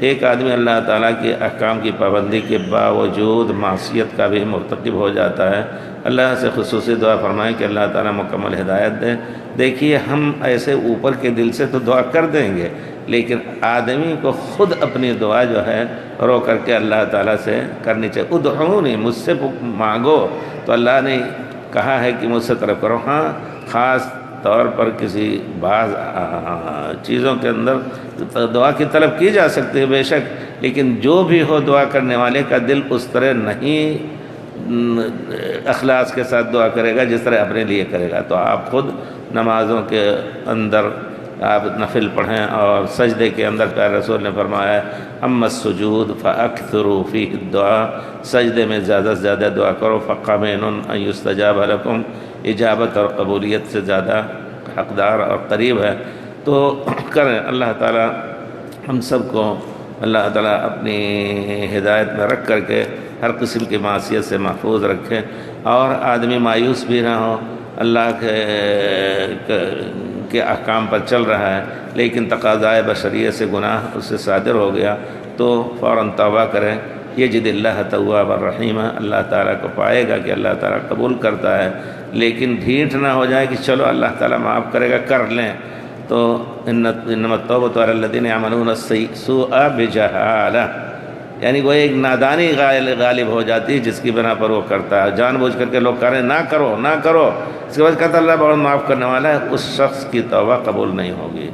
ایک آدمی اللہ تعالیٰ کے احکام کی پابندی کے باوجود معصیت کا بھی مرتکب ہو جاتا ہے، اللہ سے خصوصی دعا فرمائیں کہ اللہ تعالیٰ مکمل ہدایت دے۔ دیکھیے ہم ایسے اوپر کے دل سے تو دعا کر دیں گے، لیکن آدمی کو خود اپنی دعا جو ہے رو کر کے اللہ تعالیٰ سے کرنی چاہیے۔ ادعونی، مجھ سے مانگو، تو اللہ نے کہا ہے کہ مجھ سے طلب کرو۔ ہاں خاص طور پر کسی بعض چیزوں کے اندر دعا کی طلب کی جا سکتی ہے بے شک، لیکن جو بھی ہو دعا کرنے والے کا دل اس طرح نہیں اخلاص کے ساتھ دعا کرے گا جس طرح اپنے لیے کرے گا۔ تو آپ خود نمازوں کے اندر آپ نفل پڑھیں، اور سجدے کے اندر پیارے رسول نے فرمایا ہے اما السجود فاکثروا فیہ الدعاء، سجدے میں زیادہ سے زیادہ دعا کرو، فقمن ان یستجاب لکم، اجابت اور قبولیت سے زیادہ حقدار اور قریب ہے۔ تو کریں۔ اللہ تعالیٰ ہم سب کو اللہ تعالیٰ اپنی ہدایت میں رکھ کر کے ہر قسم کی معصیت سے محفوظ رکھے، اور آدمی مایوس بھی نہ ہو۔ اللہ کے احکام پر چل رہا ہے، لیکن تقاضائے بشریت سے گناہ اس سے صادر ہو گیا، تو فوراً توبہ کریں۔ یجد اللہ توابا رحیمہ، اللہ تعالیٰ کو پائے گا کہ اللہ تعالیٰ قبول کرتا ہے، لیکن ڈھیٹ نہ ہو جائے کہ چلو اللہ تعالیٰ معاف کرے گا، کر لیں۔ تو انما التوبۃ علی الذین یعملون السوء بجہالہ، یعنی وہ ایک نادانی غالب ہو جاتی ہے جس کی بنا پر وہ کرتا ہے، جان بوجھ کر کے لوگ کہہ رہے ہیں نہ کرو نہ کرو، اس کے بعد کہتا اللہ بہت معاف کرنے والا ہے، اس شخص کی توبہ قبول نہیں ہوگی۔